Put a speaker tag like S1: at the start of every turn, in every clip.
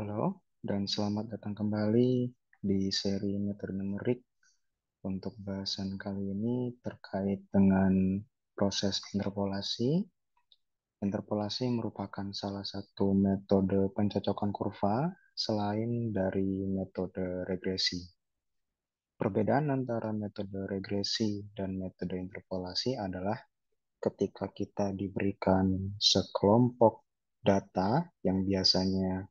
S1: Halo, dan selamat datang kembali di seri metode numerik. Untuk bahasan kali ini terkait dengan proses interpolasi. Interpolasi merupakan salah satu metode pencocokan kurva selain dari metode regresi. Perbedaan antara metode regresi dan metode interpolasi adalah ketika kita diberikan sekelompok data yang biasanya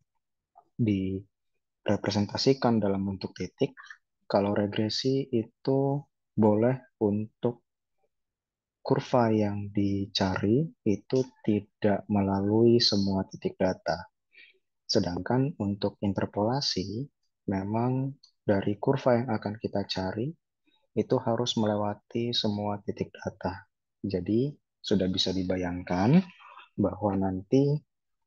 S1: direpresentasikan dalam bentuk titik. Kalau regresi itu boleh untuk kurva yang dicari itu tidak melalui semua titik data. Sedangkan untuk interpolasi, memang dari kurva yang akan kita cari itu harus melewati semua titik data. Jadi sudah bisa dibayangkan bahwa nanti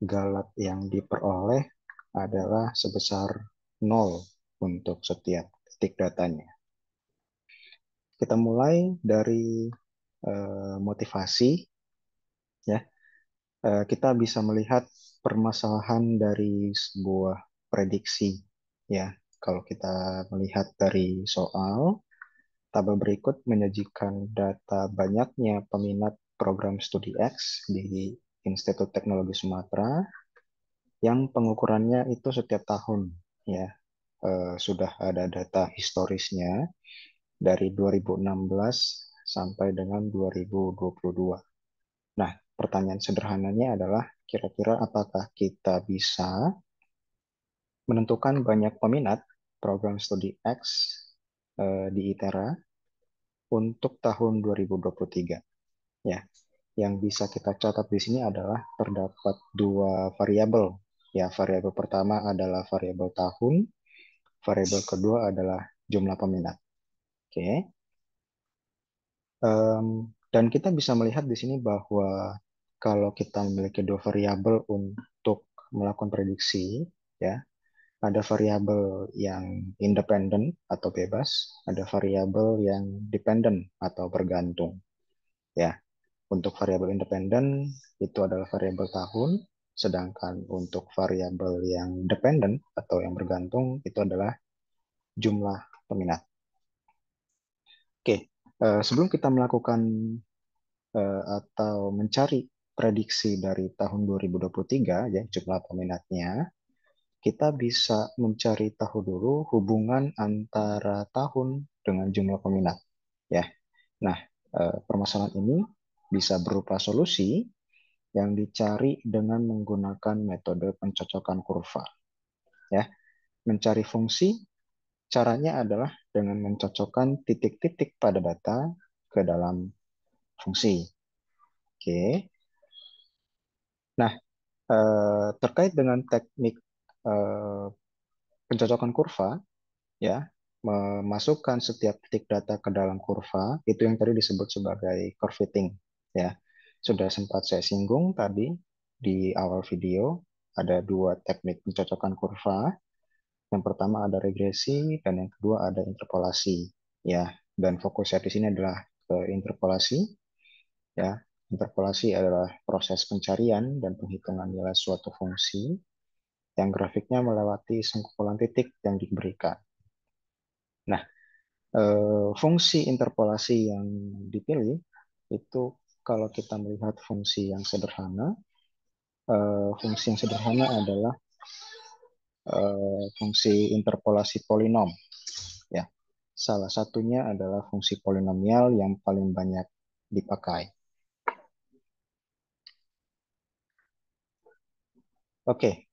S1: galat yang diperoleh adalah sebesar 0 untuk setiap titik datanya. Kita mulai dari motivasi, ya. Kita bisa melihat permasalahan dari sebuah prediksi, ya. Kalau kita melihat dari soal, tabel berikut menyajikan data banyaknya peminat program studi X di Institut Teknologi Sumatera yang pengukurannya itu setiap tahun, ya. Sudah ada data historisnya dari 2016 sampai dengan 2022. Nah, pertanyaan sederhananya adalah kira-kira apakah kita bisa menentukan banyak peminat program studi X di ITERA untuk tahun 2023? Ya, yang bisa kita catat di sini adalah terdapat dua variabel. Ya, variabel pertama adalah variabel tahun, variabel kedua adalah jumlah peminat. Oke. Dan kita bisa melihat di sini bahwa kalau kita memiliki dua variabel untuk melakukan prediksi, ya, ada variabel yang independen atau bebas, ada variabel yang dependent atau bergantung. Ya, untuk variabel independen itu adalah variabel tahun, sedangkan untuk variabel yang dependent atau yang bergantung itu adalah jumlah peminat. Oke, sebelum kita melakukan atau mencari prediksi dari tahun 2023 ya jumlah peminatnya, kita bisa mencari tahu dulu hubungan antara tahun dengan jumlah peminat ya. Nah, permasalahan ini bisa berupa solusi yang dicari dengan menggunakan metode pencocokan kurva ya. Mencari fungsi caranya adalah dengan mencocokkan titik-titik pada data ke dalam fungsi. Oke. Nah, terkait dengan teknik eh, pencocokan kurva, ya, memasukkan setiap titik data ke dalam kurva, itu yang tadi disebut sebagai curve fitting, ya. Sudah sempat saya singgung tadi di awal video, ada dua teknik pencocokan kurva. Yang pertama ada regresi dan yang kedua ada interpolasi, ya. Dan fokus saya di sini adalah ke interpolasi, ya. Interpolasi adalah proses pencarian dan penghitungan nilai suatu fungsi yang grafiknya melewati sengkumpulan titik yang diberikan. Nah, fungsi interpolasi yang dipilih itu kalau kita melihat fungsi yang sederhana, fungsi yang sederhana adalah fungsi interpolasi polinom. Ya, salah satunya adalah fungsi polinomial yang paling banyak dipakai. Oke,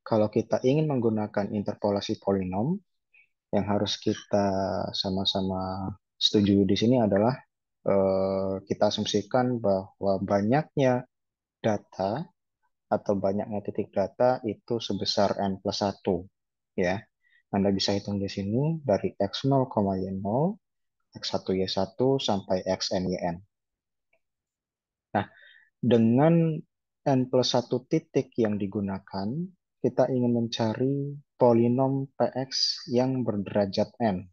S1: kalau kita ingin menggunakan interpolasi polinom, yang harus kita sama-sama setuju di sini adalah kita asumsikan bahwa banyaknya data atau banyaknya titik data itu sebesar n plus 1. Ya. Anda bisa hitung di sini dari x0, y0, x1y1 sampai xn-yn. Nah, dengan n plus 1 titik yang digunakan, kita ingin mencari polinom px yang berderajat n.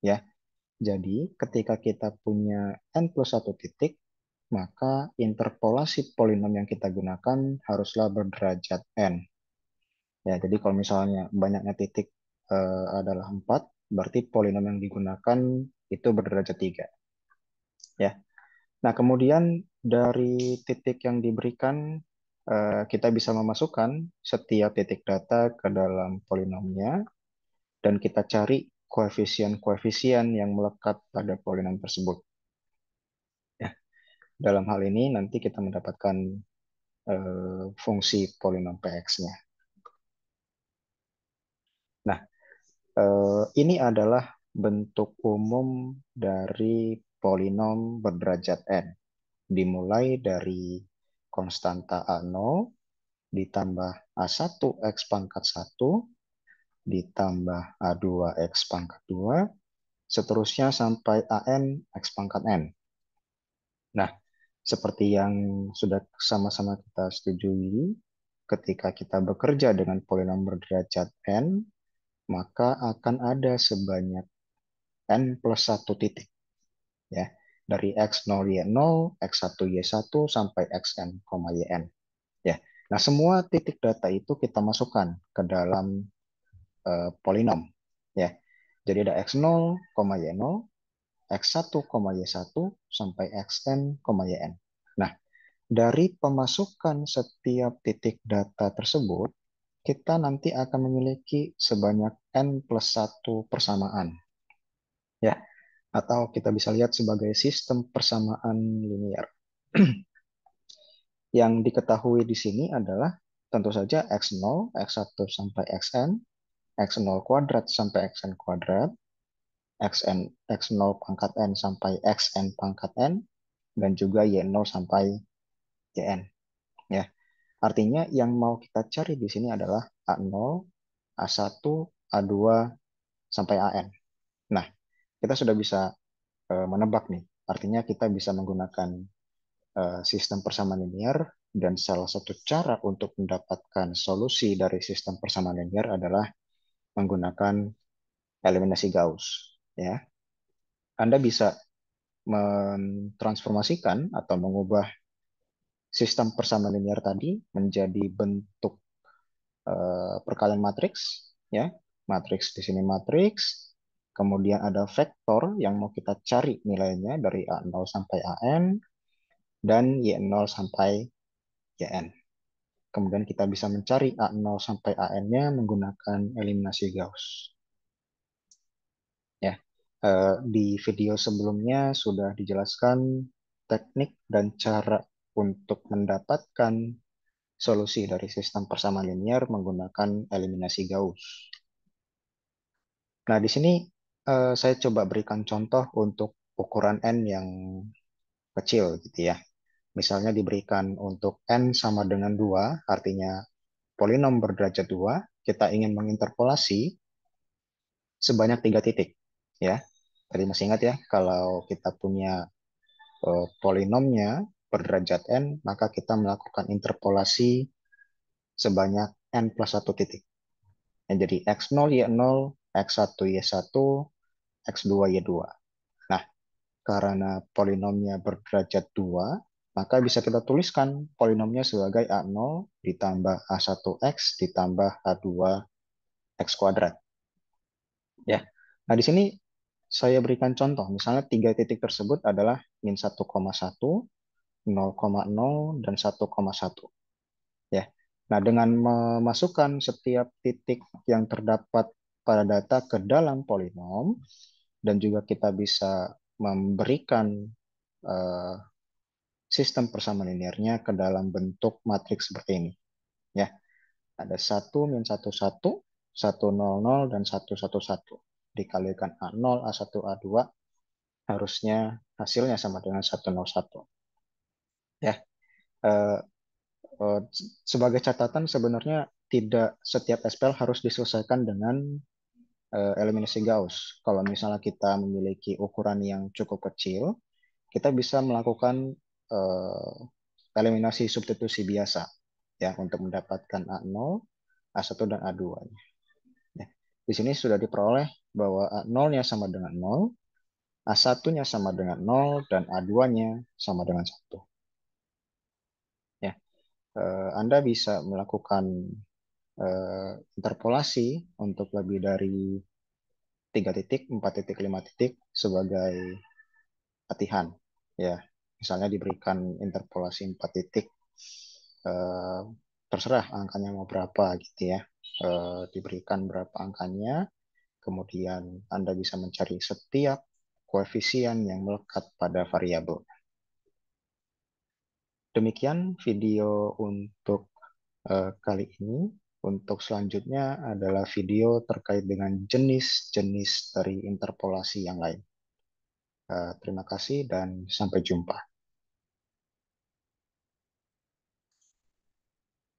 S1: Ya, jadi ketika kita punya n plus 1 titik, maka interpolasi polinom yang kita gunakan haruslah berderajat n. Ya, jadi kalau misalnya banyaknya titik adalah 4, berarti polinom yang digunakan itu berderajat 3. Ya. Nah, kemudian dari titik yang diberikan, kita bisa memasukkan setiap titik data ke dalam polinomnya, dan kita cari koefisien-koefisien yang melekat pada polinom tersebut. Ya, dalam hal ini nanti kita mendapatkan fungsi polinom Px-nya. Nah, ini adalah bentuk umum dari polinom berderajat n. Dimulai dari konstanta A0 ditambah A1 X pangkat 1 ditambah A2 X pangkat 2, seterusnya sampai AN X pangkat N. Nah, seperti yang sudah sama-sama kita setujui, ketika kita bekerja dengan polinom berderajat n, maka akan ada sebanyak n plus 1 titik. Ya, dari x0, y0, x1, y1, sampai xn, yn. Ya, nah semua titik data itu kita masukkan ke dalam polinom. Ya, jadi ada x0, y0, x1, y1, sampai xn, yn. Nah, dari pemasukan setiap titik data tersebut, kita nanti akan memiliki sebanyak n plus 1 persamaan. Ya, atau kita bisa lihat sebagai sistem persamaan linier. Yang diketahui di sini adalah tentu saja x0, x1 sampai xn, x0 kuadrat sampai xn kuadrat, x0 pangkat n sampai xn pangkat n, dan juga y0 sampai yn. Ya, artinya yang mau kita cari di sini adalah A0, A1, A2, sampai AN. Nah, kita sudah bisa menebak nih. Artinya kita bisa menggunakan sistem persamaan linear, dan salah satu cara untuk mendapatkan solusi dari sistem persamaan linear adalah menggunakan eliminasi Gauss. Ya, Anda bisa mentransformasikan atau mengubah sistem persamaan linear tadi menjadi bentuk perkalian matriks, ya. Matriks di sini matriks, kemudian ada vektor yang mau kita cari nilainya dari A0 sampai AN, dan Y0 sampai YN. Kemudian kita bisa mencari A0 sampai AN-nya menggunakan eliminasi Gauss. Ya, di video sebelumnya sudah dijelaskan teknik dan cara untuk mendapatkan solusi dari sistem persamaan linear menggunakan eliminasi Gauss. Nah, di sini saya coba berikan contoh untuk ukuran n yang kecil gitu ya. Misalnya diberikan untuk n sama dengan 2, artinya polinom berderajat 2, kita ingin menginterpolasi sebanyak 3 titik. Ya, tadi masih ingat ya, kalau kita punya polinomnya berderajat n, maka kita melakukan interpolasi sebanyak n plus 1 titik. Ya, jadi x0, y0, x1, y1, x2, y2. Nah, karena polinomnya berderajat 2, maka bisa kita tuliskan polinomnya sebagai A0 ditambah A1X ditambah A2X kuadrat. Ya. Nah, di sini saya berikan contoh. Misalnya 3 titik tersebut adalah min 1,1, 0,0, dan 1,1. Ya. Nah, dengan memasukkan setiap titik yang terdapat pada data ke dalam polinom, dan juga kita bisa memberikan eh, sistem persamaan linearnya ke dalam bentuk matriks seperti ini. Ya, ada 1 min 1 1, 1 0 0, dan 1 1 1. Dikalikan A0, A1, A2, harusnya hasilnya sama dengan 1 0 1. Ya, eh, eh, sebagai catatan sebenarnya tidak setiap SPL harus diselesaikan dengan eliminasi Gauss. Kalau misalnya kita memiliki ukuran yang cukup kecil, kita bisa melakukan eh, eliminasi substitusi biasa ya untuk mendapatkan A0, A1, dan A2. Ya. Di sini sudah diperoleh bahwa A0-nya sama dengan 0, A1-nya sama dengan 0, dan A2-nya sama dengan 1. Ya. Anda bisa melakukan interpolasi untuk lebih dari 3 titik, 4 titik, 5 titik sebagai latihan. Ya, misalnya diberikan interpolasi 4 titik, eh, terserah angkanya mau berapa gitu ya. Diberikan berapa angkanya, kemudian Anda bisa mencari setiap koefisien yang melekat pada variabel. Demikian video untuk kali ini. Untuk selanjutnya adalah video terkait dengan jenis-jenis dari interpolasi yang lain. Terima kasih dan sampai jumpa.